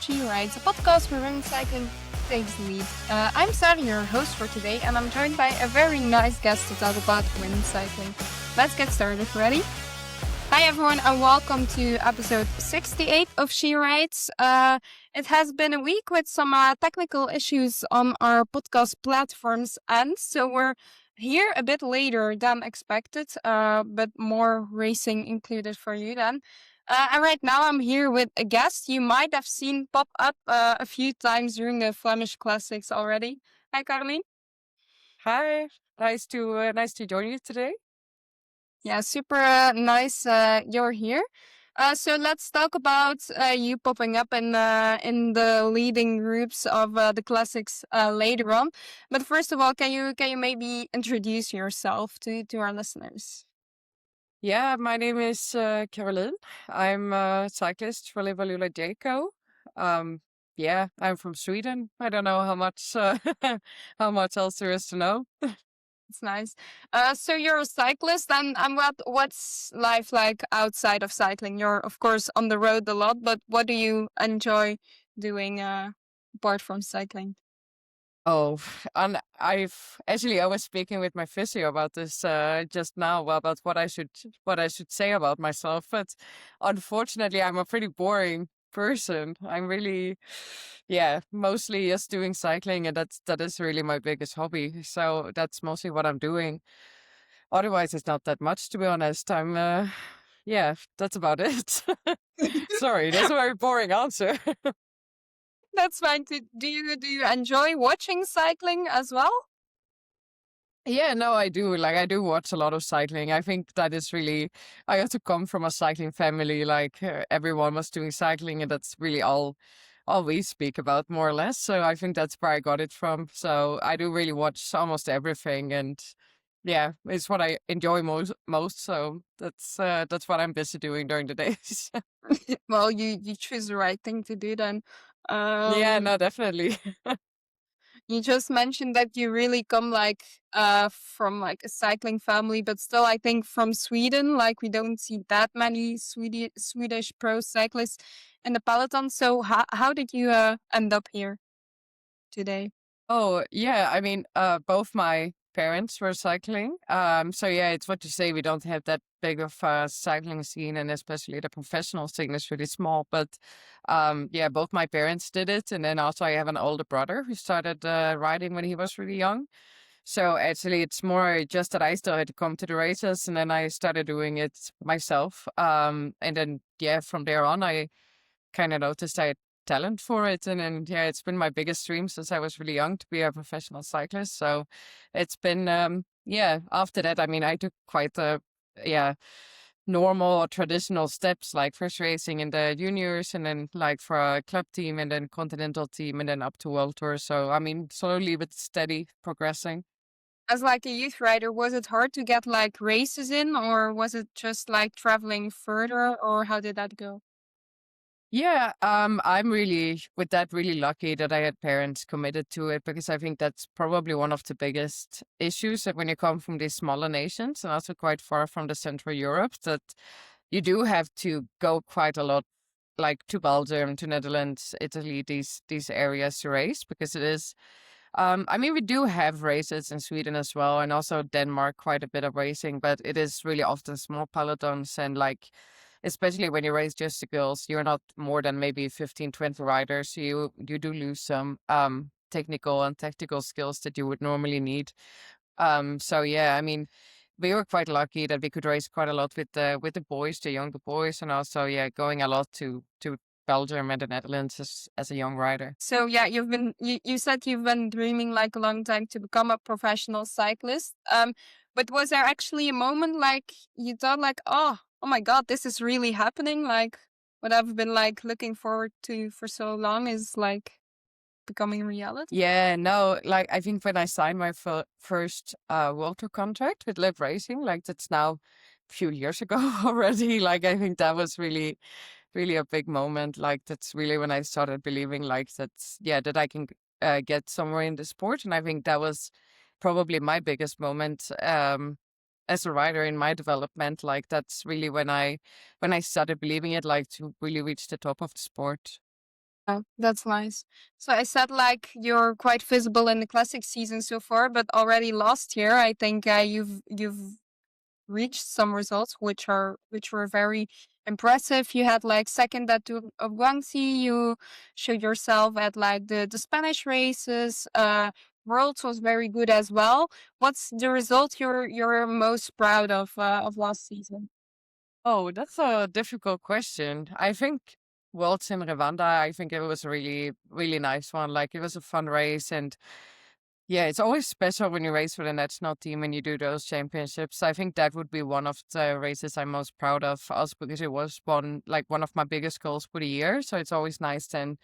She Rides, a podcast where women cycling takes the lead. I'm Saar, your host for today, and I'm joined by a very nice guest to talk about women's cycling. Let's get started. Ready? Hi, everyone, and welcome to episode 68 of She Rides. It has been a week with some technical issues on our podcast platforms, and so we're here a bit later than expected, but more racing included for you then. And right now I'm here with a guest you might have seen pop up a few times during the Flemish Classics already. Hi, Caroline. Hi, nice to join you today. Yeah, super nice you're here. So let's talk about you popping up in the leading groups of the classics later on. But first of all, can you maybe introduce yourself to our listeners? Yeah, my name is Caroline. I'm a cyclist for Liv Alula Jayco. Yeah, I'm from Sweden. I don't know how much how much else there is to know. It's nice. So you're a cyclist, and what's life like outside of cycling? You're of course on the road a lot, but what do you enjoy doing apart from cycling? Oh, and I was speaking with my physio about this just now about what I should say about myself, but unfortunately, I'm a pretty boring person. I'm really, yeah, mostly just doing cycling, and that is really my biggest hobby. So that's mostly what I'm doing. Otherwise, it's not that much, to be honest. Yeah, that's about it. Sorry, that's a very boring answer. That's fine. Do you enjoy watching cycling as well? Yeah, no, I do. Like, I do watch a lot of cycling. I think that is really, I have to come from a cycling family. Like, everyone was doing cycling, and that's really all we speak about, more or less. So I think that's where I got it from. So I do really watch almost everything, and yeah, it's what I enjoy most. So that's what I'm busy doing during the days. Well, you choose the right thing to do then. Yeah, Um, no, definitely. you just mentioned that you really come like from like a cycling family, but still I think from Sweden, like we don't see that many Swedish pro cyclists in the peloton. So how did you end up here today? Oh, yeah. I mean, both my parents were cycling. So yeah, it's what you say. We don't have that big of a cycling scene, and especially the professional scene is really small. But yeah, both my parents did it, and then also I have an older brother who started riding when he was really young. So actually, it's more just that I still had to come to the races, and then I started doing it myself. And then yeah, from there on, I kind of noticed I had talent for it. And then, yeah, it's been my biggest dream since I was really young to be a professional cyclist. So it's been, yeah, after that, I mean, I took quite yeah, normal or traditional steps, like first racing in the juniors, and then like for a club team, and then continental team, and then up to world tour. So, I mean, slowly but steady progressing. As like a youth rider, was it hard to get like races in, or was it just like traveling further, or how did that go? Yeah, I'm really with that really lucky that I had parents committed to it, because I think that's probably one of the biggest issues that when you come from these smaller nations and also quite far from the Central Europe, that you do have to go quite a lot, like to Belgium, to Netherlands, Italy, these areas to race, because it is. I mean, we do have races in Sweden as well, and also Denmark, quite a bit of racing, but it is really often small pelotons, and like, especially when you race just the girls, you're not more than maybe 15, 20 riders. So you do lose some technical and tactical skills that you would normally need. So yeah, I mean, we were quite lucky that we could race quite a lot with the boys, the younger boys, and also yeah, going a lot to Belgium and the Netherlands as a young rider. So yeah, you said you've been dreaming like a long time to become a professional cyclist. But was there actually a moment like you thought like, oh my God, this is really happening? Like what I've been like looking forward to for so long is like becoming reality? Yeah, no, like I think when I signed my first World Tour contract with Liv Racing, like that's now a few years ago already. Like I think that was really, really a big moment. Like that's really when I started believing like that's, yeah, that I can get somewhere in the sport. And I think that was probably my biggest moment as a rider in my development. Like that's really when I started believing it, like to really reach the top of the sport. That's nice. So I said like you're quite visible in the classic season so far, but already last year I think you've reached some results which were very impressive. You had like second at of Guangxi. You showed yourself at like the Spanish races. Worlds was very good as well. What's the result you're most proud of last season? Oh, that's a difficult question. I think Worlds in Rwanda, I think it was a really, really nice one. Like it was a fun race, and yeah, it's always special when you race for the national team and you do those championships. I think that would be one of the races I'm most proud of, also because it was one of my biggest goals for the year. So it's always nice then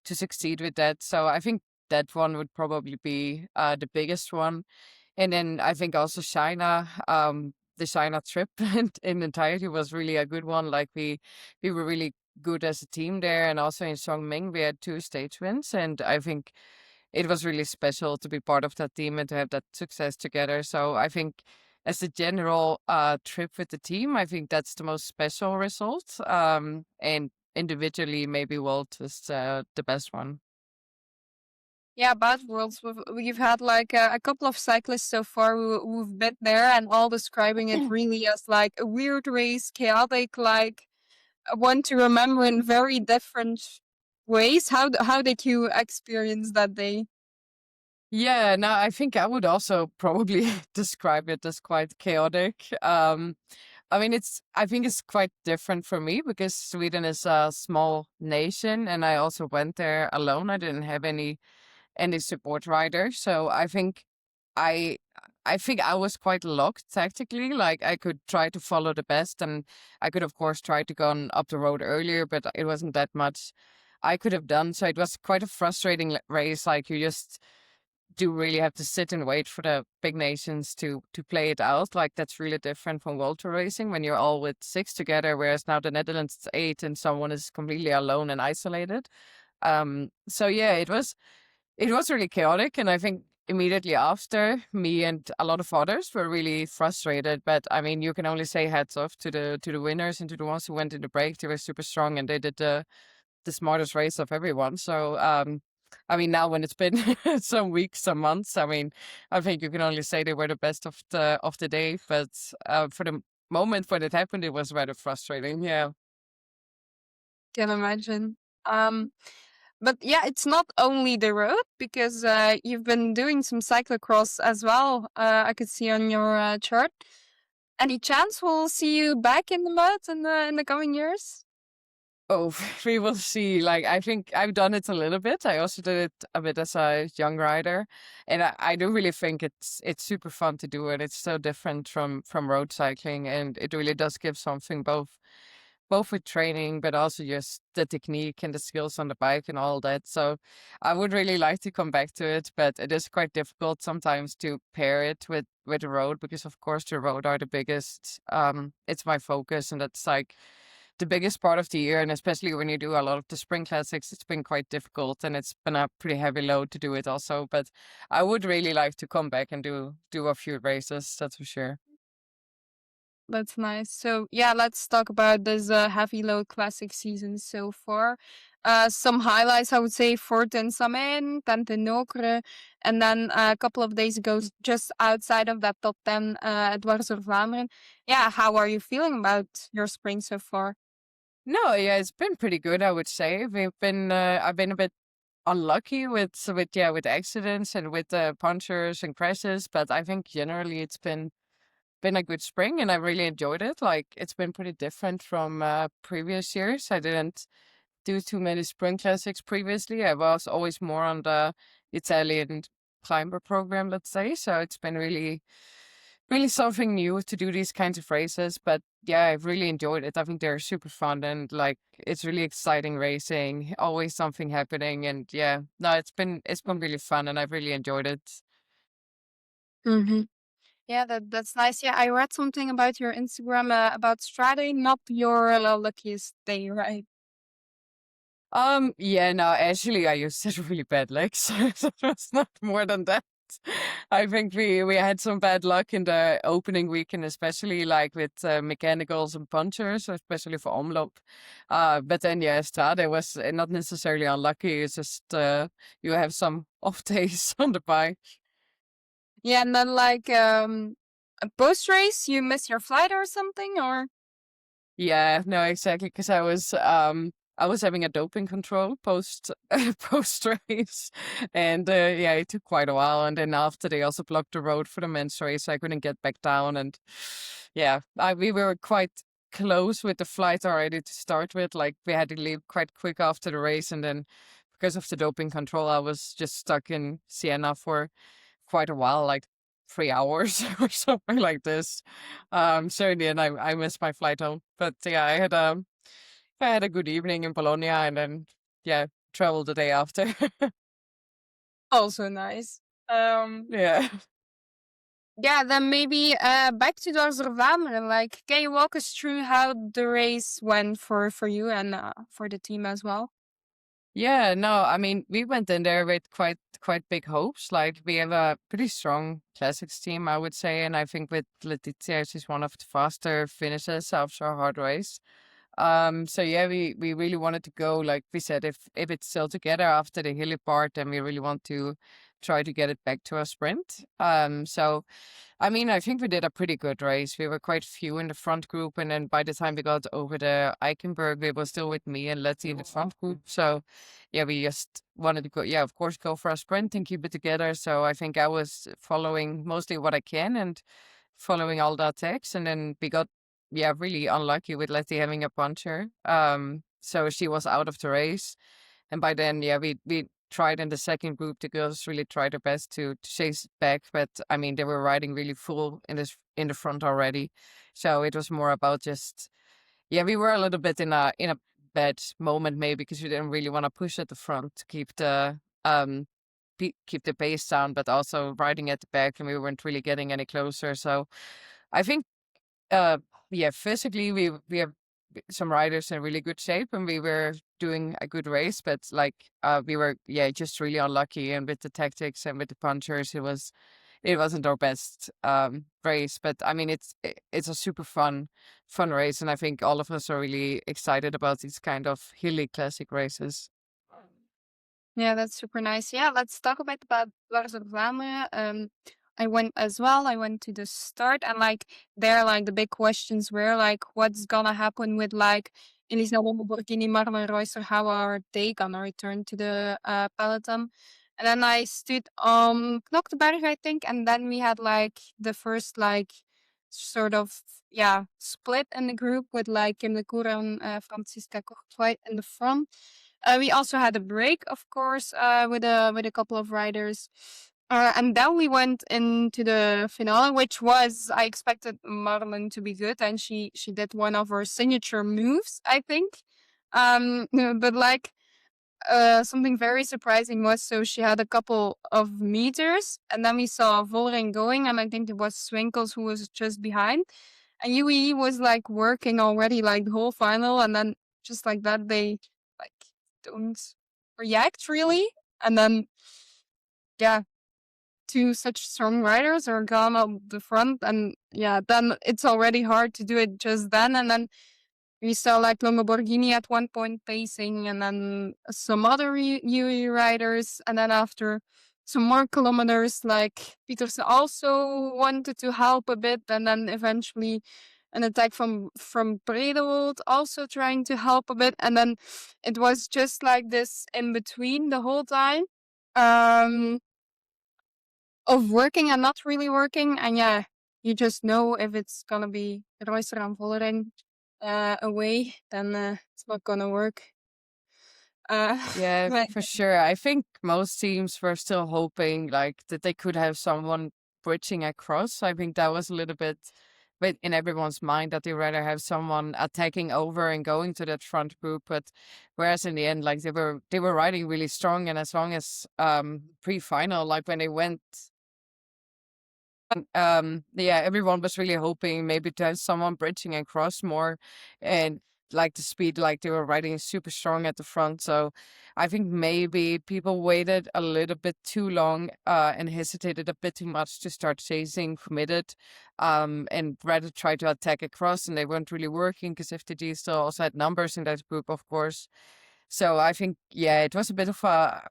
to succeed with that. So I think that one would probably be the biggest one. And then I think also China, the China trip in entirety was really a good one. Like we were really good as a team there, and also in Songming we had 2 stage wins, and I think it was really special to be part of that team and to have that success together. So I think as a general trip with the team, I think that's the most special result. And individually, maybe Walt was the best one. Yeah, about Worlds, we've had like a couple of cyclists so far who've been there and all describing it really as like a weird race, chaotic, like one to remember in very different ways. How did you experience that day? Yeah, no, I think I would also probably describe it as quite chaotic. I mean, I think it's quite different for me because Sweden is a small nation and I also went there alone. I didn't have any support rider. So I I think I was quite locked tactically. Like I could try to follow the best and I could of course try to go up the road earlier, but it wasn't that much I could have done. So it was quite a frustrating race. Like you just do really have to sit and wait for the big nations to play it out. Like that's really different from World Tour racing when you're all with 6 together, whereas now the Netherlands is 8 and someone is completely alone and isolated. So yeah, it was really chaotic, and I think immediately after, me and a lot of others were really frustrated. But I mean, you can only say hats off to the winners and to the ones who went in the break. They were super strong, and they did the smartest race of everyone. So I mean, now when it's been some weeks, some months, I mean, I think you can only say they were the best of the day. But for the moment when it happened, it was rather frustrating. Yeah. Can imagine. Um, but yeah, it's not only the road because you've been doing some cyclocross as well. I could see on your chart. Any chance we'll see you back in the mud in the coming years? Oh, we will see. Like, I think I've done it a little bit. I also did it a bit as a young rider, and I do really think it's super fun to do it. It's so different from road cycling, and it really does give something both with training, but also just the technique and the skills on the bike and all that. So I would really like to come back to it, but it is quite difficult sometimes to pair it with the road because of course the road are the biggest. It's my focus, and that's like the biggest part of the year. And especially when you do a lot of the spring classics, it's been quite difficult and it's been a pretty heavy load to do it also. But I would really like to come back and do a few races, that's for sure. That's nice. So yeah, let's talk about this heavy load classic season so far. Some highlights, I would say, Fort in Samen, Tente and then a couple of days ago, just outside of that top 10, Dwars of Vlaanderen. Yeah, how are you feeling about your spring so far? No, yeah, it's been pretty good, I would say. I've been a bit unlucky with accidents and with punctures and crashes, but I think generally it's been a good spring and I really enjoyed it. Like it's been pretty different from previous years. I didn't do too many spring classics previously. I was always more on the Italian climber program, let's say. So it's been really something new to do these kinds of races. But yeah, I've really enjoyed it. I think they're super fun and like it's really exciting racing. Always something happening, and yeah, no, it's been really fun and I've really enjoyed it. Mm-hmm. Yeah, that's nice. Yeah, I read something about your Instagram about Strade, not your luckiest day, right? Yeah, no, actually I used to have really bad legs. So it was not more than that. I think we had some bad luck in the opening weekend, especially like with mechanicals and punchers, especially for omloop. But then yeah, Strade was not necessarily unlucky. It's just you have some off days on the bike. Yeah, and then like post race, you missed your flight or something, or Yeah, no, exactly. Because I was having a doping control post post race, and yeah, it took quite a while. And then after they also blocked the road for the men's race, I couldn't get back down. And yeah, we were quite close with the flight already to start with. Like we had to leave quite quick after the race, and then because of the doping control, I was just stuck in Siena for quite a while, like 3 hours or something like this. So in the end, I missed my flight home. But yeah, I had a good evening in Bologna, and then yeah, traveled the day after. also nice. Um, Yeah. yeah, then maybe back to Dwars Vlaanderen. Like, can you walk us through how the race went for you and for the team as well? Yeah, no, I mean, we went in there with quite big hopes. Like we have a pretty strong classics team, I would say, and I think with Letizia, she's one of the faster finishers after a hard race. So yeah, we really wanted to go, like we said, if it's still together after the hilly part, then we really want to try to get it back to a sprint. So I mean, I think we did a pretty good race. We were quite few in the front group, and then by the time we got over the Eichenberg, they were still with me and Letty in the front group. So yeah, we just wanted to go, yeah, of course, go for a sprint and keep it together. So I think I was following mostly what I can and following all the attacks, and then we got yeah really unlucky with Letty having a puncher. So she was out of the race, and by then yeah we tried in the second group. The girls really tried their best to chase it back, but I mean they were riding really full in the front already. So it was more about just yeah we were a little bit in a bad moment maybe because we didn't really want to push at the front to keep the keep the pace down, but also riding at the back, and we weren't really getting any closer. So I think uh, yeah, physically we have some riders in really good shape, and we were doing a good race. But like we were yeah just really unlucky, and with the tactics and with the punchers, it wasn't our best race. But I mean it's a super fun race, and I think all of us are really excited about these kind of hilly classic races. Yeah, that's super nice. Yeah, let's talk a bit about Dwars Vlaanderen. I went as well. I went to the start, and like there, like the big questions were like, what's gonna happen with like Elisa Lamborghini, Marlon Reusser? How are they gonna return to the peloton? And then I stood on Knokteberg, I think, and then we had like the first like sort of yeah split in the group with like Kim de Koer and Franziska Courtois in the front. We also had a break, of course, with a couple of riders. And then we went into the finale, which was I expected Marlon to be good, and she did one of her signature moves, I think. But like something very surprising was so she had a couple of meters, and then we saw Vollering going, and I think it was Swinkels who was just behind, and UE was like working already like the whole final, and then just like that they like don't react really, and then yeah, two such strong riders are gone up the front, and yeah, then it's already hard to do it just then, and then we saw like Lamborghini at one point pacing, and then some other UE riders, and then after some more kilometers, like Peterson also wanted to help a bit, and then eventually an attack from Bredewold also trying to help a bit, and then it was just like this in between the whole time of working and not really working, and yeah, you just know if it's gonna be Reusser and Vollering away, then it's not gonna work. Yeah, But for sure. I think most teams were still hoping like that they could have someone bridging across. I think that was a little bit in everyone's mind that they rather have someone attacking over and going to that front group. But whereas in the end, like they were riding really strong, and as long as pre-final, like when they went yeah, everyone was really hoping maybe to have someone bridging across more. And like the speed, like they were riding super strong at the front. So I think maybe people waited a little bit too long and hesitated a bit too much to start chasing committed, and rather try to attack across, and they weren't really working because FTG still also had numbers in that group, of course. So I think, yeah, it was a bit of a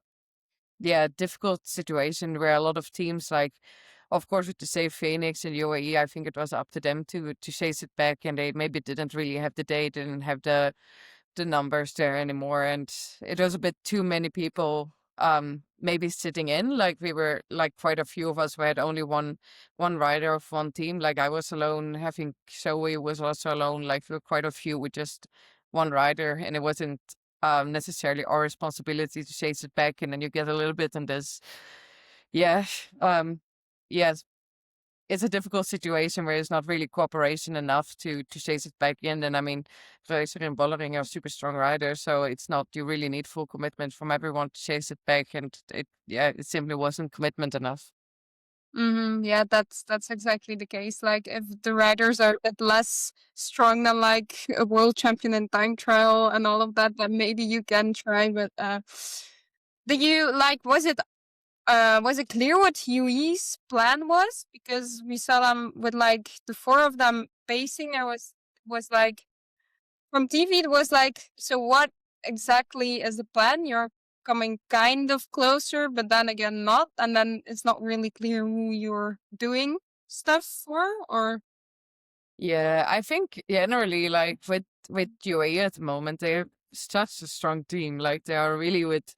difficult situation where a lot of teams, like, of course, with the Save Phoenix and UAE, I think it was up to them to chase it back, and they maybe didn't really have the day, didn't have the numbers there anymore, and it was a bit too many people maybe sitting in. Like we were like quite a few of us who had only one rider of one team. Like I was alone, I think Zoe was also alone. Like we were quite a few with just one rider, and it wasn't necessarily our responsibility to chase it back. And then you get a little bit in this, yeah, yes, it's a difficult situation where it's not really cooperation enough to chase it back in. And I mean, Reuser and Bollering are super strong riders, so it's not, you really need full commitment from everyone to chase it back, and it simply wasn't commitment enough. Yeah, that's exactly the case. Like if the riders are a bit less strong than like a world champion in time trial and all of that, then maybe you can try. But did you like? Was it clear what UE's plan was? Because we saw them with like the four of them pacing. I was like from TV. It was like, so what exactly is the plan? You're coming kind of closer, but then again not, and then it's not really clear who you're doing stuff for, or Yeah, I think generally, like with UAE at the moment, they're such a strong team. Like they are really, with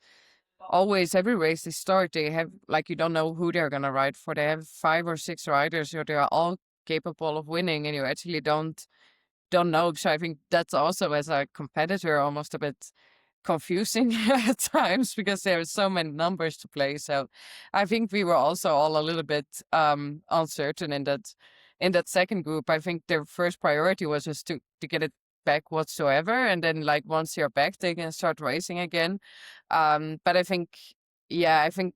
always every race they start, they have, like, you don't know who they're gonna ride for. They have 5 or 6 riders, so they are all capable of winning, and you actually don't know. So I think that's also, as a competitor, almost a bit confusing at times because there are so many numbers to play. So I think we were also all a little bit uncertain in that second group. I think their first priority was just to get it back whatsoever, and then like once you're back they can start racing again. But I think, I think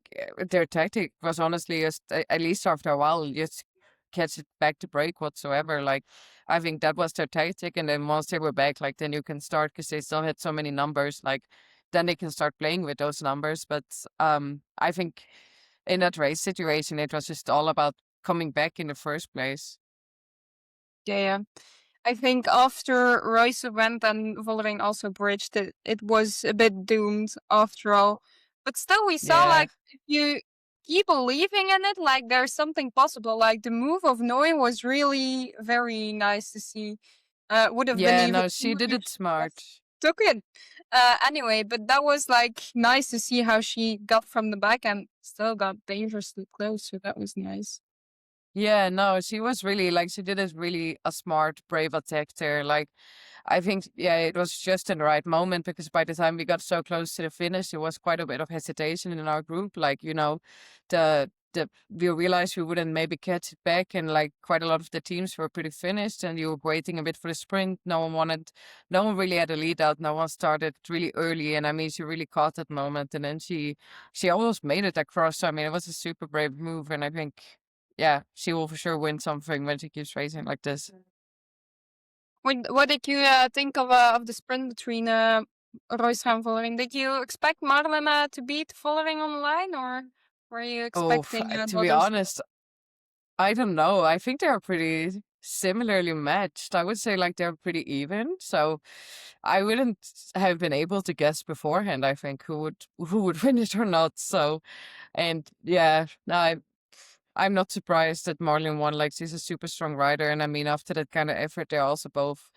their tactic was honestly just, at least after a while, just catch it back to break whatsoever. Like I think that was their tactic, and then once they were back, like then you can start, because they still had so many numbers, like then they can start playing with those numbers. But I think in that race situation it was just all about coming back in the first place. yeah. I think after Royce went and Vollering also bridged it, it was a bit doomed after all. But still, we saw Yeah. like if you keep believing in it, like there's something possible. Like the move of Noi was really very nice to see. Would have been Yeah, even no, she cooler did if it she smart. just took it. Anyway, but that was like nice to see how she got from the back and still got dangerously close. So that was nice. Yeah, no, she was really, like, she did a smart, brave attack there. Like, I think, it was just in the right moment, because by the time we got so close to the finish, there was quite a bit of hesitation in our group. Like, we realized we wouldn't maybe catch it back, and like quite a lot of the teams were pretty finished, and you were waiting a bit for the sprint. No one really had a lead out. No one started really early, and I mean, she really caught that moment, and then she almost made it across. So, I mean, it was a super brave move, and I think, she will for sure win something when she keeps racing like this. What did you think of the sprint between Royce and Vollering? Did you expect Marlena to beat Vollering on the line, or were you Oh, expecting to be others? honest, I don't know. I think they're pretty similarly matched. I would say like they're pretty even. So I wouldn't have been able to guess beforehand, I think, who would win it or not. So, and no, I'm not surprised that Marlon won. Like, she's a super strong rider, and I mean, after that kind of effort, they're also both,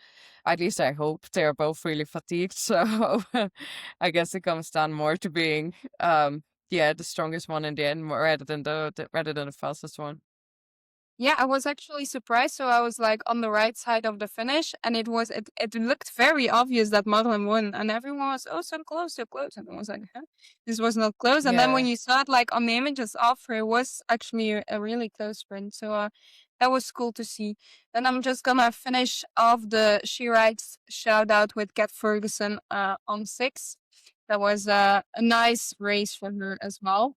at least I hope, they're both really fatigued. So I guess it comes down more to being, the strongest one in the end, rather than the fastest one. Yeah, I was actually surprised. So I was like on the right side of the finish, and it looked very obvious that Marlon won, and everyone was, oh, so close, so close, and I was like, huh? This was not close. And then when Yeah. you saw it like on the images after, it was actually a really close sprint. So that was cool to see. Then I'm just gonna finish off the She Rides shout out with Kat Ferguson on 6. That was a nice race for her as well.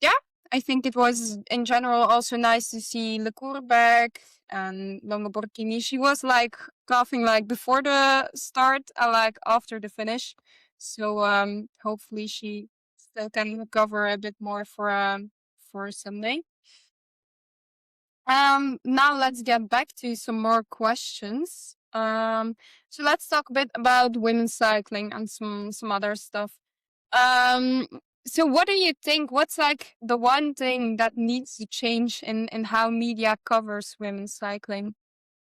Yeah, I think it was in general also nice to see Le back and Longa Borghini. She was like coughing like before the start and like after the finish. So hopefully she still can recover a bit more for Sunday. Now let's get back to some more questions. So let's talk a bit about women's cycling and some other stuff. Um, so what do you think? What's like the one thing that needs to change in how media covers women's cycling?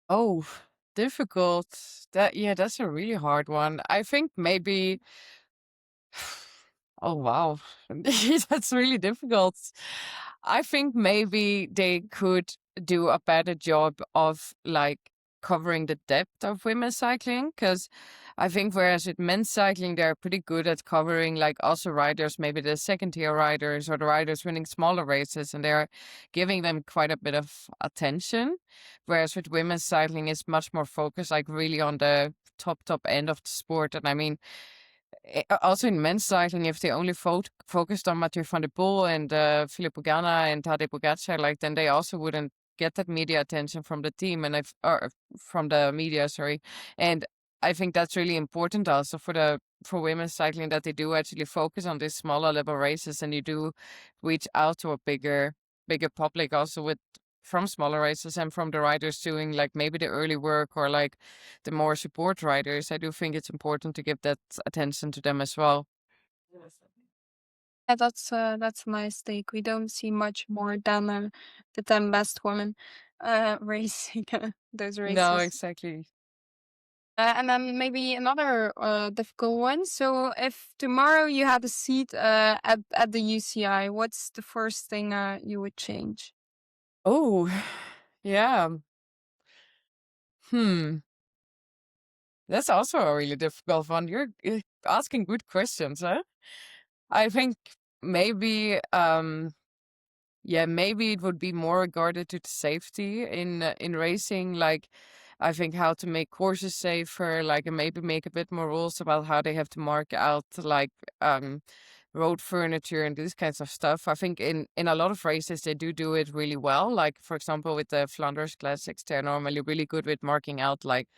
Oh, difficult. That's a really hard one. I think maybe oh wow. That's really difficult. I think maybe they could do a better job of like covering the depth of women's cycling, because I think whereas with men's cycling they're pretty good at covering like also riders, maybe the second tier riders or the riders winning smaller races, and they're giving them quite a bit of attention. Whereas with women's cycling it's much more focused like really on the top end of the sport. And I mean, also in men's cycling, if they only focused on Mathieu van der Poel and Philipp Ogana and Tadej Pogacar, like then they also wouldn't get that media attention from the team or from the media, sorry. And I think that's really important also for women's cycling, that they do actually focus on these smaller level races, and you do reach out to a bigger public also with from smaller races and from the riders doing like maybe the early work or like the more support riders. I do think it's important to give that attention to them as well. Yeah, that's a nice take. We don't see much more than the 10 best women racing those No, races. exactly. And then maybe another difficult one. So if tomorrow you had a seat at the UCI, what's the first thing you would change? Oh, yeah. Hmm. That's also a really difficult one. You're asking good questions, huh? I think maybe maybe it would be more regarded to the safety in racing. Like, I think how to make courses safer, like, and maybe make a bit more rules about how they have to mark out, like, road furniture and these kinds of stuff. I think in a lot of races they do it really well. Like, for example, with the Flanders Classics, they're normally really good with marking out, like,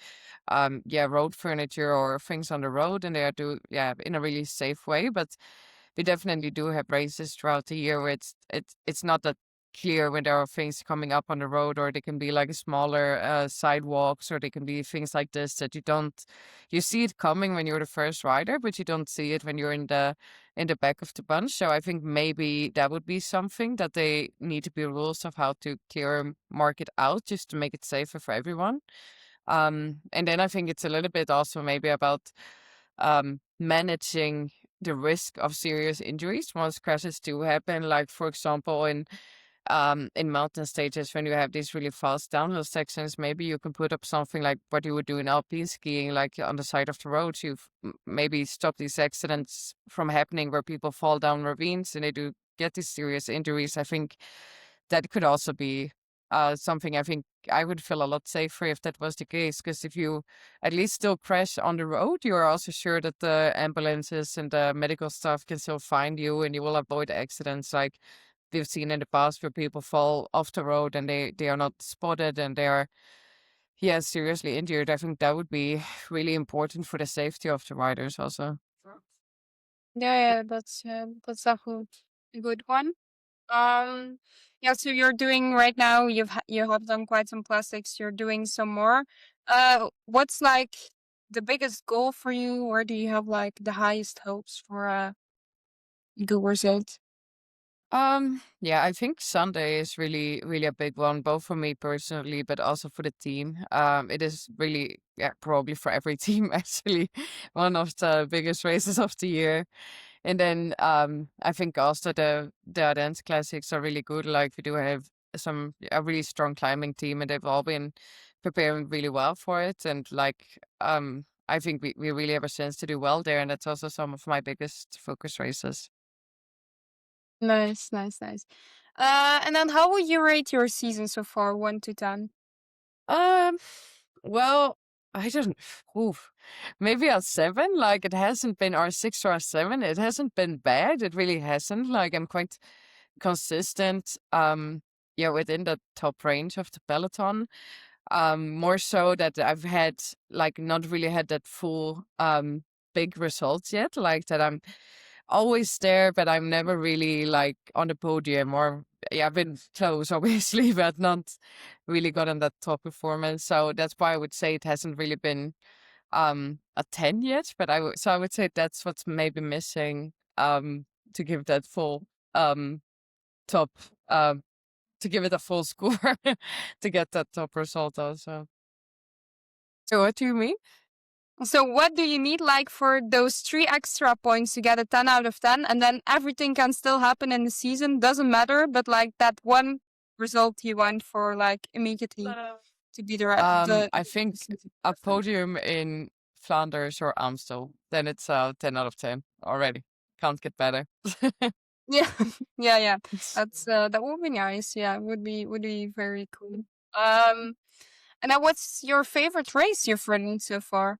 road furniture or things on the road, and they are in a really safe way. But we definitely do have races throughout the year where it's not that clear when there are things coming up on the road, or they can be like smaller sidewalks, or they can be things like this that you see it coming when you're the first rider, but you don't see it when you're in the back of the bunch. So I think maybe that would be something that they need to be rules of how to clear mark it out, just to make it safer for everyone. And then I think it's a little bit also maybe about managing the risk of serious injuries once crashes do happen. Like, for example, in mountain stages, when you have these really fast downhill sections, maybe you can put up something like what you would do in alpine skiing, like on the side of the road. You maybe stop these accidents from happening where people fall down ravines and they do get these serious injuries. I think that could also be something. I think I would feel a lot safer if that was the case, because if you at least still crash on the road, you are also sure that the ambulances and the medical staff can still find you, and you will avoid accidents like we've seen in the past where people fall off the road and they are not spotted and they are seriously injured. I think that would be really important for the safety of the riders also. Yeah, that's a good one. Yeah, so you're doing right now, you have done quite some plastics, you're doing some more. What's like the biggest goal for you, or do you have like the highest hopes for a good result? I think Sunday is really, really a big one, both for me personally, but also for the team. It is really, probably for every team actually, one of the biggest races of the year. And then I think also the Ardennes Classics are really good. Like, we do have a really strong climbing team, and they've all been preparing really well for it. And like I think we really have a chance to do well there, and that's also some of my biggest focus races. Nice, nice, nice. And then how would you rate your season so far, 1 to 10? Um, well, I don't. Oof, maybe a 7. Like, it hasn't been our 6 or a 7. It hasn't been bad. It really hasn't. Like, I'm quite consistent, within the top range of the peloton. More so that I've had like not really had that full big results yet, like that I'm always there, but I'm never really like on the podium, or I've been close obviously, but not really gotten that top performance. So that's why I would say it hasn't really been a 10 yet, but I would say that's what's maybe missing to give that full top to give it a full score to get that top result also. So what do you mean? So what do you need like for those 3 extra points to get a 10 out of 10, and then everything can still happen in the season, doesn't matter, but like that one result you want for like immediately to be the I think a podium in Flanders or Amstel, then it's a 10 out of 10 already. Can't get better. Yeah, yeah. That's that would be nice. Yeah, would be very cool. And now what's your favorite race you've ridden so far?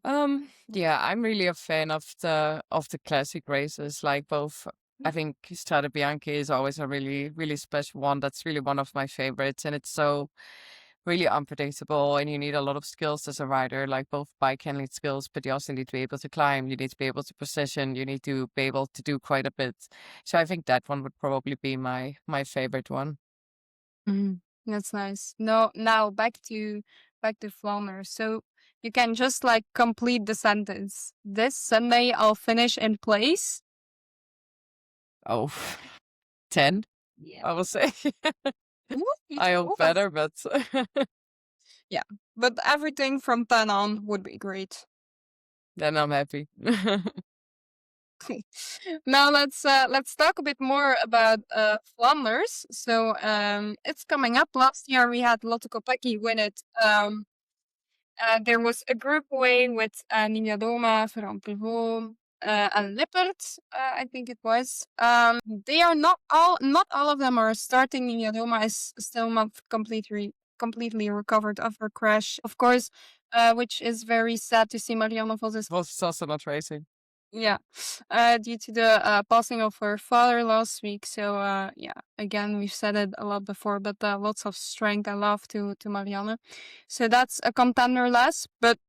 Yeah, I'm really a fan of the classic races, like both. I think Strade Bianche is always a really, really special one. That's really one of my favorites, and it's so really unpredictable, and you need a lot of skills as a rider, like both bike handling skills, but you also need to be able to climb, you need to be able to position, you need to be able to do quite a bit. So I think that one would probably be my favorite one. That's nice. No, now back to Flanders. So you can just like complete the sentence. This Sunday I'll finish in place. Oh, 10, I will say. I hope Oh, better, but yeah, but everything from 10 on would be great. then I'm happy. Now let's talk a bit more about Flanders. So it's coming up. Last year we had Lotte Kopecky win it. There was a group away with Nina Doma, Ferran Prevot, and Lippert, I think it was. They are not all of them are starting. Nina Doma is still not completely recovered of her crash, of course, which is very sad to see. Marianne Vos is Was also not racing. yeah, due to the passing of her father last week. So yeah, again, we've said it a lot before, but lots of strength and love to Marianne. So that's a contender less. But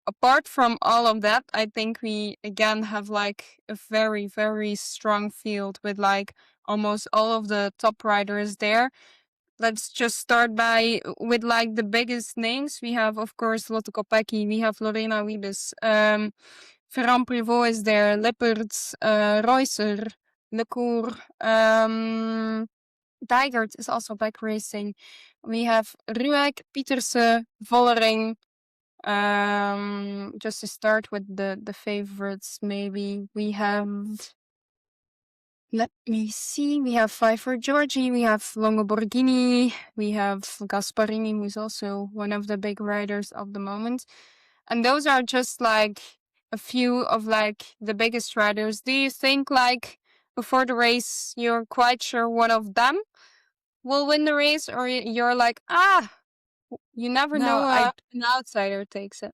apart from all of that, I think we again have like a very, very strong field with like almost all of the top riders there. Let's just start with like the biggest names. We have, of course, Lotte Kopecky. We have Lorena Wiebes. Ferran Prevot is there. Lippertz, Reusser, Lecour. Dijkert is also back racing. We have Ruek, Pieterse, Vollering. Just to start with the favorites, maybe we have. Let me see. We have Pfeiffer Georgie, we have Longo Borghini, we have Gasparini, who's also one of the big riders of the moment. And those are just like a few of like the biggest riders. Do you think like before the race you're quite sure one of them will win the race, or you're like, you never No, know, an outsider takes it?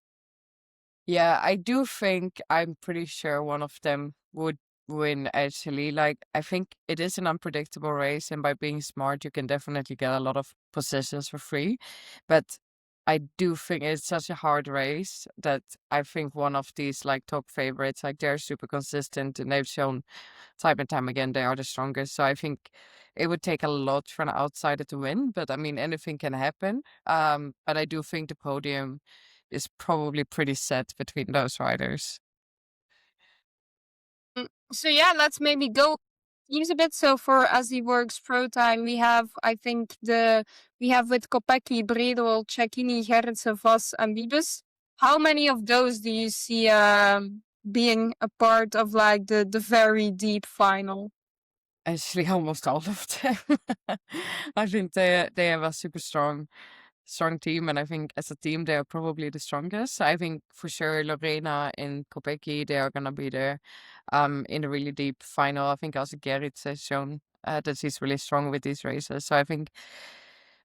Yeah, I do think I'm pretty sure one of them would win actually. Like, I think it is an unpredictable race, and by being smart, you can definitely get a lot of positions for free. But I do think it's such a hard race that I think one of these like top favorites, like they're super consistent and they've shown time and time again they are the strongest. So I think it would take a lot for an outsider to win, but I mean anything can happen. But I do think the podium is probably pretty set between those riders. So yeah, let's maybe go use a bit. So for As He Works Pro Time, we have I think we have with Kopecky, Bredel, Cecchini, Gerritsen, Vos, and Wiebes. How many of those do you see being a part of like the very deep final? Actually, almost all of them. I think they have a super strong team, and I think as a team they are probably the strongest. I think for sure Lorena and Kopecky, they are gonna be there in a really deep final. I think also Gerrit has shown that he's really strong with these races. So I think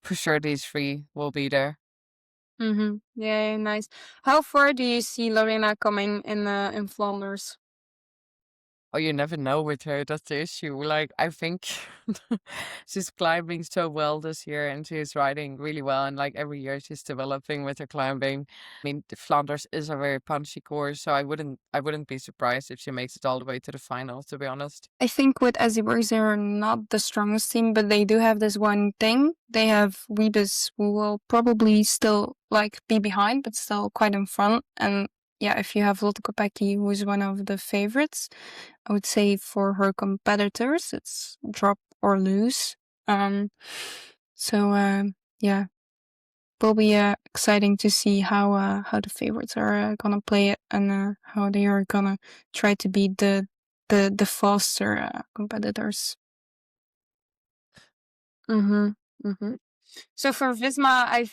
for sure these three will be there. Mm-hmm. Yeah, nice. How far do you see Lorena coming in Flanders? Oh, you never know with her. That's the issue. Like, I think she's climbing so well this year and she's riding really well. And like every year she's developing with her climbing. I mean, the Flanders is a very punchy course, so I wouldn't be surprised if she makes it all the way to the final, to be honest. I think with Aziburs, they're not the strongest team, but they do have this one thing. They have Weebus, who will probably still like be behind, but still quite in front. And yeah, if you have Lotte Kopecky, who is one of the favorites, I would say for her competitors, it's drop or lose. Yeah, will be exciting to see how the favorites are gonna play it and how they are gonna try to beat the faster competitors. Mm-hmm. Mm-hmm. So for Visma,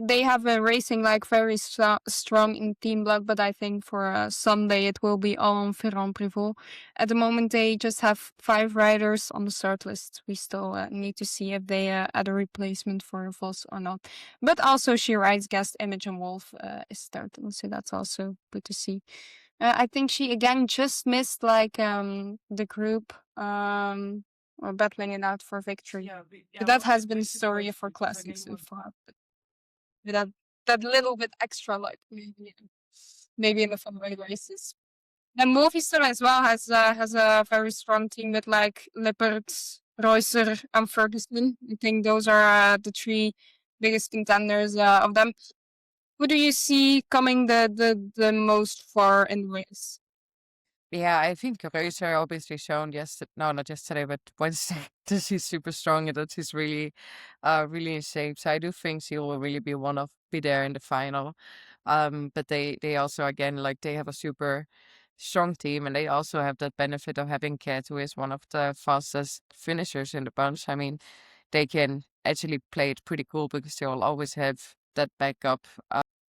they have been racing like very strong in team block, but I think for Sunday it will be all on Ferrand Prévot. At the moment, they just have 5 riders on the start list. We still need to see if they add a replacement for Vos or not. But also, she rides guest Imogen Wolf is starting, so that's also good to see. I think she again just missed like the group. Or battling it out for victory. But that has been the story for classics so far. But with that little bit extra, like maybe in the funway races. And Movistar as well has a very strong team with like Lippert, Reusser, and Ferguson. I think those are the 3 biggest contenders of them. Who do you see coming the most far in the race? Yeah, I think Reuser obviously shown yesterday, no, not yesterday, but Wednesday, that she's super strong and that she's really, really in shape. So I do think she will really be there in the final. But they also, again, like they have a super strong team and they also have that benefit of having Kat, who is one of the fastest finishers in the bunch. I mean, they can actually play it pretty cool because they will always have that backup.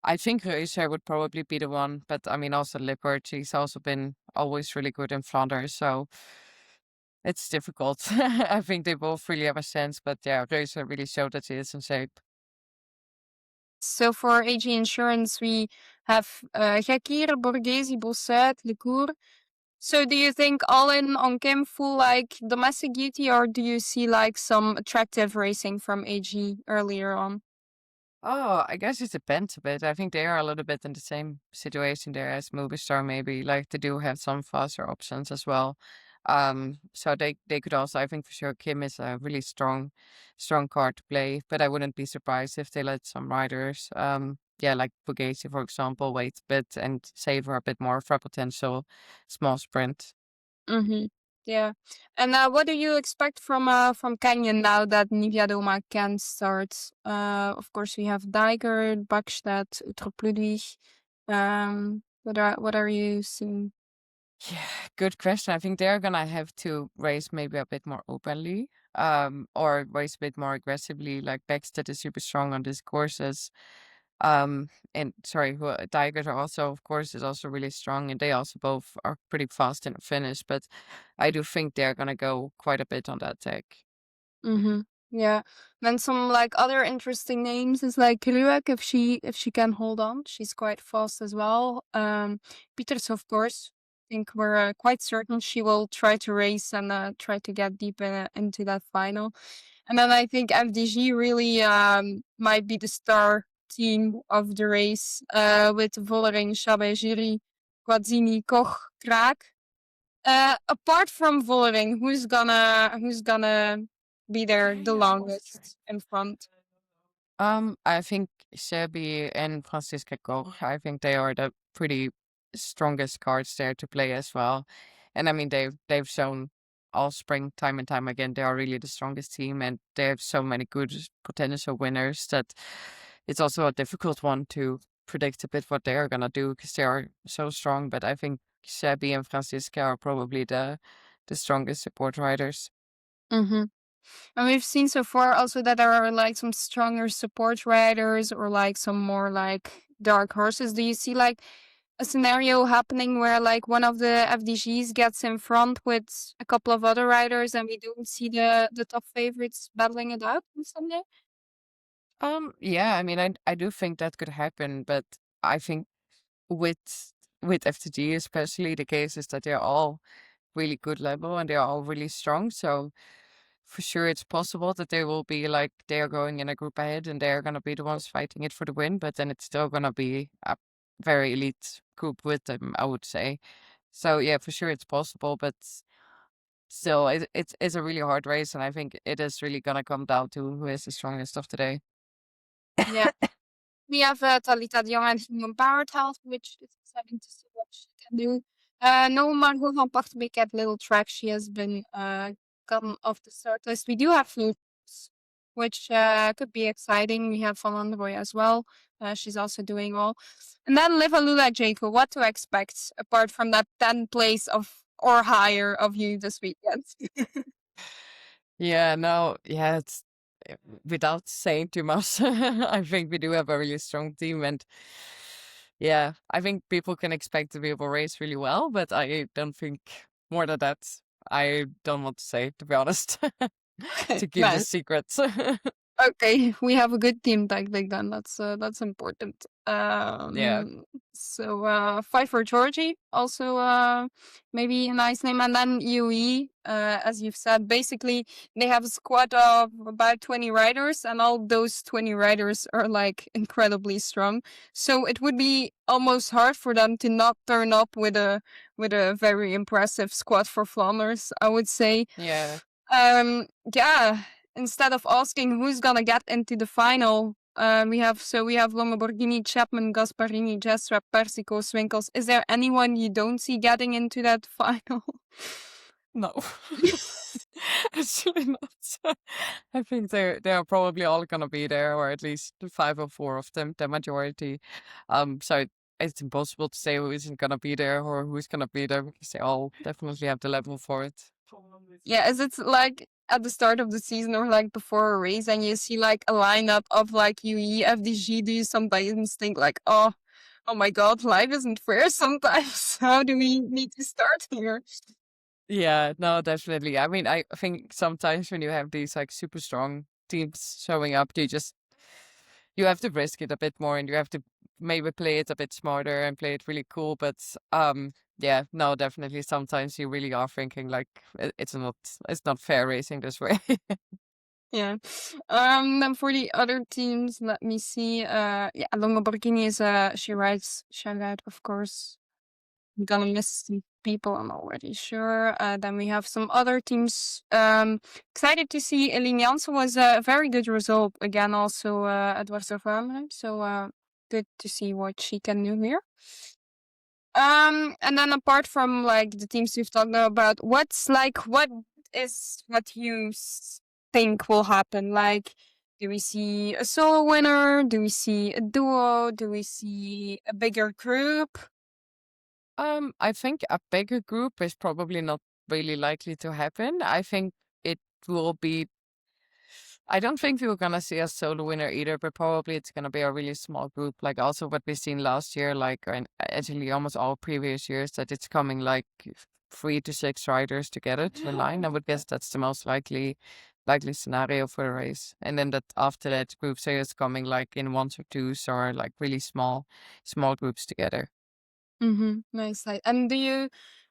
I think Reusser would probably be the one, but I mean also Lippert, he's also been always really good in Flanders, so it's difficult. I think they both really have a chance, but yeah, Reusser really showed that he is in shape. So for AG Insurance, we have Gekir, Borghese, Bossuet, Lecour. So do you think all in on Kim full like domestic duty, or do you see like some attractive racing from AG earlier on? Oh, I guess it depends a bit. I think they are a little bit in the same situation there as Movistar, maybe. Like they do have some faster options as well. So they could also, I think for sure, Kim is a really strong card to play. But I wouldn't be surprised if they let some riders, yeah, like Bugatti, for example, wait a bit and savor a bit more for a potential small sprint. Mm-hmm. Yeah. And what do you expect from Canyon now that Nivea Doma can start? Of course we have Diker, Bakstad, Utrop Ludwig. What are you seeing? Yeah, good question. I think they're gonna have to race maybe a bit more openly, or race a bit more aggressively. Like Backstead is super strong on these courses. And sorry, Tigers are also, of course, is also really strong, and they also both are pretty fast in the finish. But I do think they're gonna go quite a bit on that tech. Mm-hmm. Yeah. Then some like other interesting names is like Ruek if she can hold on. She's quite fast as well. Peters, of course. I think we're quite certain she will try to race and try to get deep into that final. And then I think FDG really might be the star team of the race with Vollering, Chabet, Jury, Guazzini, Koch, Kraak. Apart from Vollering, who's gonna be there the longest in front? I think Sebi and Francisca Koch, I think they are the pretty strongest cards there to play as well. And I mean they've shown all spring time and time again they are really the strongest team and they have so many good potential winners that it's also a difficult one to predict a bit what they are gonna do because they are so strong. But I think Sebi and Francisca are probably the strongest support riders. Mm-hmm. And we've seen so far also that there are like some stronger support riders or like some more like dark horses. Do you see like a scenario happening where like one of the FDGs gets in front with a couple of other riders and we don't see the top favorites battling it out on Sunday? Yeah, I mean, I do think that could happen, but I think with with FTG especially, the case is that they're all really good level and they're all really strong. So for sure it's possible that they will be like they're going in a group ahead and they're gonna be the ones fighting it for the win, but then it's still gonna be a very elite group with them, I would say. So yeah, for sure it's possible, but still it's a really hard race, and I think it is really gonna come down to who is the strongest of today. Yeah. We have Talita de Jong and Human Powered Health, which is exciting to see what she can do. No Margot van Pachterbeek at Little Track. She has been gotten off the start list. We do have Flanders, which could be exciting. We have Van Landerboy as well. She's also doing well. And then Liv Alula Jayco. What to expect apart from that 10th place of or higher of you this weekend? Yeah, no, yeah, it's without saying too much. I think we do have a really strong team, and yeah, I think people can expect to be able to race really well, but I don't think more than that. I don't want to say, to be honest, to keep the Nice. secrets. Okay, we have a good team tactic then. That's important. Yeah. So fight for Georgie, also maybe a nice name, and then UE. As you've said, basically they have a squad of about 20 riders, and all those 20 riders are like incredibly strong. So it would be almost hard for them to not turn up with a very impressive squad for Flanders, I would say. Yeah. Yeah, instead of asking who's gonna get into the final, we have Longoborghini, Chapman, Gasparini, Jesra, Persico, Swinkels. Is there anyone you don't see getting into that final? No. Actually not. I think they're probably all gonna be there, or at least 5 or 4 of them, the majority. So it's impossible to say who isn't gonna be there or who's gonna be there because they all definitely have the level for it. Yeah, is it like at the start of the season or like before a race and you see like a lineup of like UE, FDG, do you sometimes think like, oh my god, life isn't fair sometimes. How do we need to start here? Yeah, no, definitely. I mean, I think sometimes when you have these like super strong teams showing up, you have to risk it a bit more and you have to maybe play it a bit smarter and play it really cool. But yeah, no, definitely sometimes you really are thinking like it's not fair racing this way. Yeah. Then for the other teams, let me see. Yeah, Longoborghini is she rides Chalet, of course. I'm gonna miss some people, I'm already sure. Then we have some other teams. Excited to see Eline Janssen was a very good result again, also at Dwars. So good to see what she can do here. And then apart from like the teams we've talked about, what is what you think will happen? Like, do we see a solo winner? Do we see a duo? Do we see a bigger group? I think a bigger group is probably not really likely to happen. I think it will be. I don't think we were gonna see a solo winner either, but probably it's gonna be a really small group, like also what we've seen last year, like and actually almost all previous years, that it's coming like 3 to 6 riders together to the line. I would guess that's the most likely scenario for a race, and then that after that group say is coming like in ones or twos or like really small groups together. Mm-hmm. Nice. And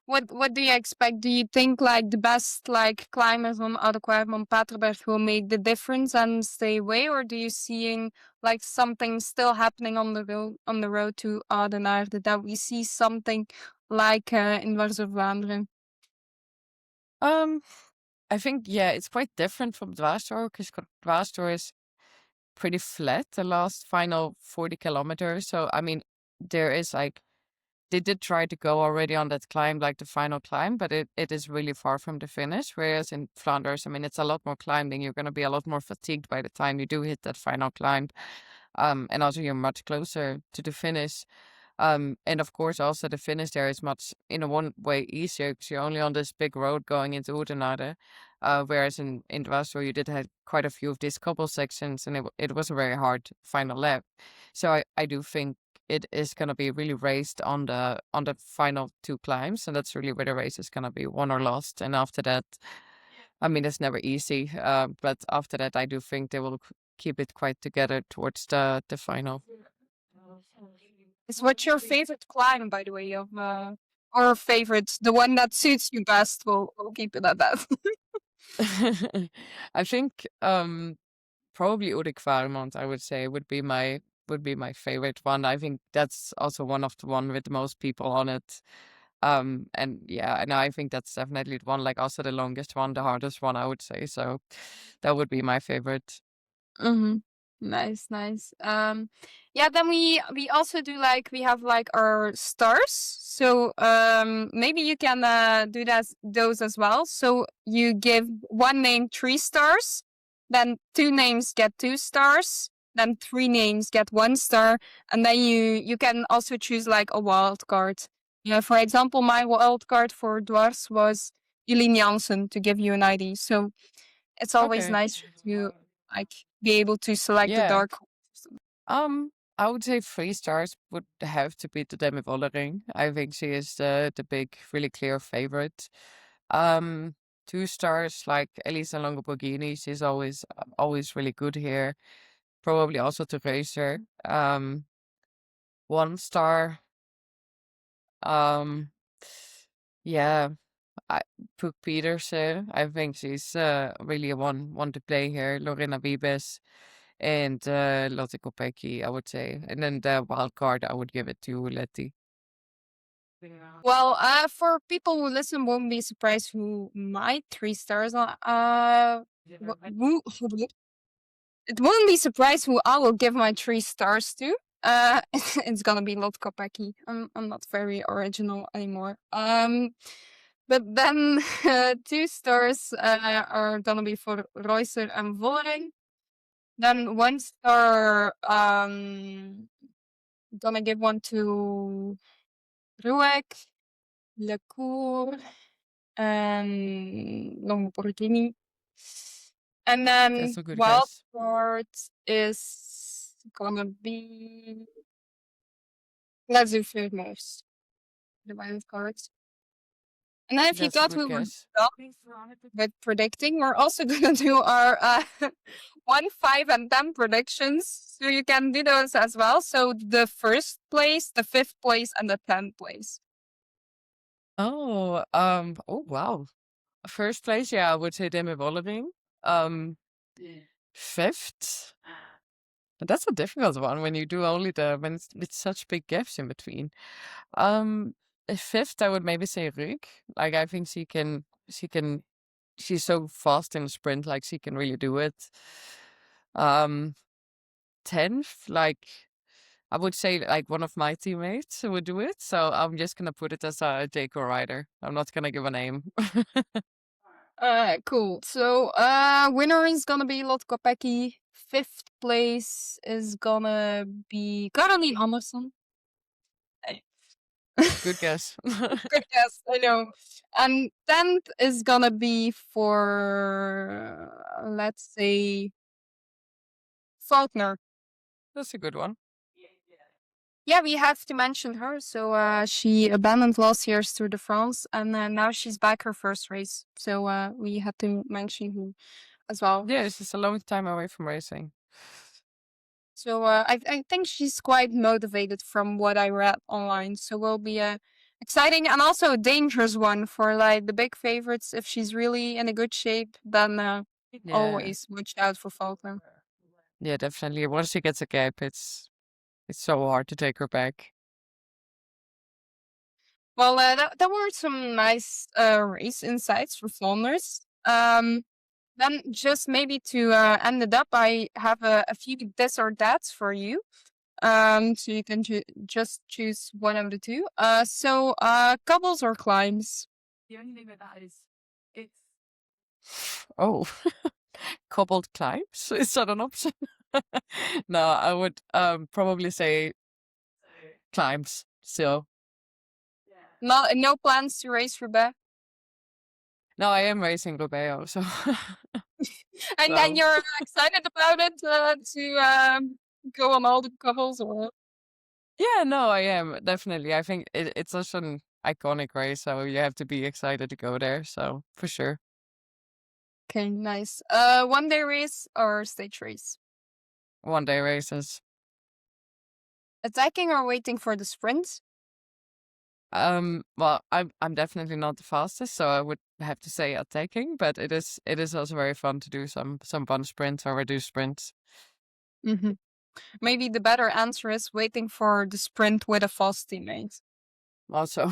what do you expect? Do you think like the best like climbers on Oudequarm on Paterberg will make the difference and stay away, or do you seeing like something still happening on the road to Oudenaarde, that we see something like in Dwars of Vlaanderen? Um, I think yeah, it's quite different from Dwars because Dwars is pretty flat the last final 40 kilometers. So I mean, there is like they did try to go already on that climb, like the final climb, but it is really far from the finish. Whereas in Flanders, I mean, it's a lot more climbing. You're going to be a lot more fatigued by the time you do hit that final climb. And also you're much closer to the finish. And of course, also the finish there is much, in a one way, easier because you're only on this big road going into Oudenaarde. Whereas in Dwars, you did have quite a few of these couple sections, and it was a very hard final lap. So I do think it is going to be really raced on the final 2 climbs, and that's really where the race is going to be won or lost. And after that, I mean, it's never easy, but after that, I do think they will keep it quite together towards the final. What's your favorite climb, by the way, of or favorite, the one that suits you best. We'll keep it at that. I think probably Urik Varmont, I would say, would be my favorite one. I think that's also one of the one with the most people on it. And yeah, and I think that's definitely the one, like also the longest one, the hardest one, I would say. So that would be my favorite. Mm-hmm. Nice, nice. Yeah, then we also do like we have like our stars. So maybe you can do those as well. So you give one name 3 stars, then 2 names get 2 stars, then 3 names get 1 star, and then you can also choose like a wild card. Yeah, for example, my wild card for Dwars was Eileen Janssen, to give you an idea. So it's always Okay. nice to like be able to select the Yeah. dark horse. I would say 3 stars would have to be the Demi Vollering. I think she is the big, really clear favorite. 2 stars like Elisa Longoborghini. She's always really good here. Probably also to Racer. 1 star. Um, yeah, Pook Petersen. I think she's really a one to play here. Lorena Wiebes and Lotte Kopecky, I would say. And then the wild card, I would give it to Letty. Well, for people who listen, won't be surprised who my 3 stars are. It won't be surprised who I will give my 3 stars to. It's gonna be Lotte Kopecky. I'm not very original anymore. But then 2 stars are gonna be for Reusser and Vollering. Then 1 star, gonna give one to Ruek, Lecour, and Longoborghini. And That's then a good wild guess. card is gonna be let's do most. The wild cards. And then if you That's a thought good we were guess. done with predicting, we're also gonna do our 1, 5, and 10 predictions. So you can do those as well. So the first place, the 5th place, and the 10th place. Oh wow. First place, yeah, I would say Demi Vollering. Um, 5th. That's a difficult one when you do only when it's with such big gaps in between. Um, 5th, I would maybe say Ruuk. Like I think she's so fast in the sprint, like she can really do it. 10th, like I would say like one of my teammates would do it. So I'm just gonna put it as a Jayco rider. I'm not gonna give a name. Cool. So winner is gonna be Lotte Kopecky. 5th place is gonna be Caroline Andersson. Good guess. Good guess, I know. And 10th is gonna be for let's say Faulkner. That's a good one. Yeah, we have to mention her. So she abandoned last year's Tour de France, and now she's back her first race. So we had to mention her as well. Yeah, it's just a long time away from racing. So I think she's quite motivated from what I read online. So will be a exciting and also a dangerous one for like the big favorites. If she's really in a good shape, then Yeah. always watch out for Faulkner. Yeah, definitely. Once she gets a gap, it's so hard to take her back. Well, that were some nice race insights for Flanders. Then just maybe to end it up, I have a few this or that's for you. So you can just choose one of the two. So cobbles or climbs? The only thing with that is it's oh, cobbled climbs. Is that an option? No, I would probably say climbs. So No plans to race Roubaix? no, I am racing Roubaix, so And then you're excited about it to go on all the cobbles or? yeah, no, I am definitely. I think it's such an iconic race, so you have to be excited to go there. So for sure, Okay, nice. One day race or stage race? one day races. Attacking or waiting for the sprint? Well, I'm definitely not the fastest, so I would have to say attacking, but it is also very fun to do some fun sprints or reduced sprints. Hmm. Maybe the better answer is waiting for the sprint with a fast teammate. Also,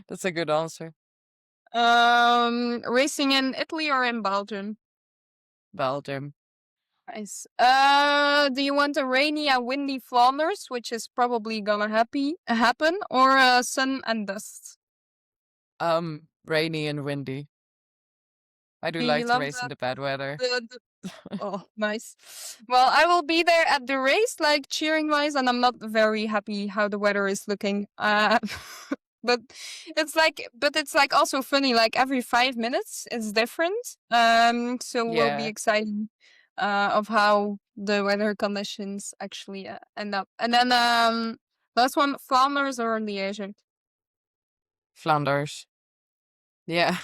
that's a good answer. Racing in Italy or in Belgium? Belgium. Nice. Do you want a rainy and windy Flanders, which is probably gonna happen, or sun and dust? Rainy and windy. I do You like to love race in the bad weather. the Oh, nice. Well, I will be there at the race, like cheering wise, and I'm not very happy how the weather is looking. But it's like also funny. Like every 5 minutes, it's different. So we'll be Yeah, excited of how the weather conditions actually end up. And then last one, Flanders or Liège? Flanders. Yeah.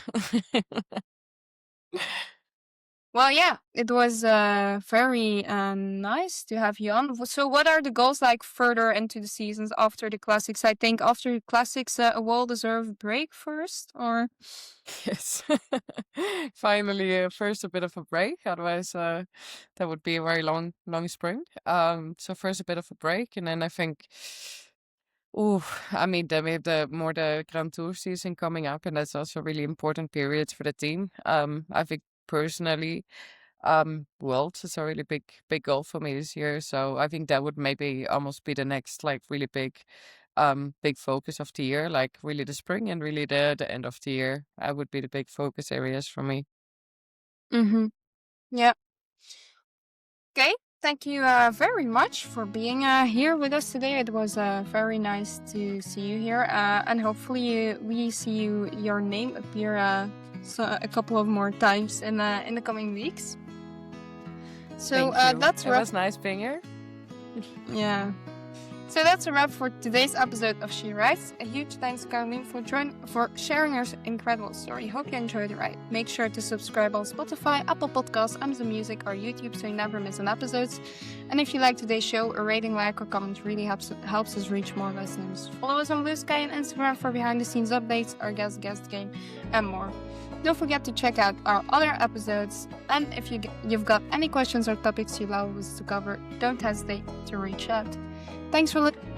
Well, yeah, it was very nice to have you on. So, what are the goals like further into the seasons after the classics? I think after the classics, a well-deserved break first, or Yes. Finally, first a bit of a break. Otherwise, that would be a very long sprint. So first a bit of a break, and then I think, oh, I mean, then we have the Grand Tour season coming up, and that's also a really important period for the team. I think personally, Worlds is a really big goal for me this year. So I think that would maybe almost be the next like really big focus of the year, like really the spring and really the end of the year. I would be the big focus areas for me. mm-hmm. Yeah. Okay. Thank you very much for being here with us today. It was very nice to see you here, and hopefully we see your name appear a couple of more times in the coming weeks. So Thank you. that's It wrap. was nice being here. Yeah. So that's a wrap for today's episode of She Writes. A huge thanks, Caroline, for sharing her incredible story. Hope you enjoyed the ride. Make sure to subscribe on Spotify, Apple Podcasts, Amazon Music, or YouTube so you never miss an episode. And if you like today's show, a rating, like, or comment really helps us reach more listeners. Follow us on Blue Sky and Instagram for behind-the-scenes updates, our guest game, and more. Don't forget to check out our other episodes. And if you've got any questions or topics you'd love us to cover, don't hesitate to reach out. Thanks for listening.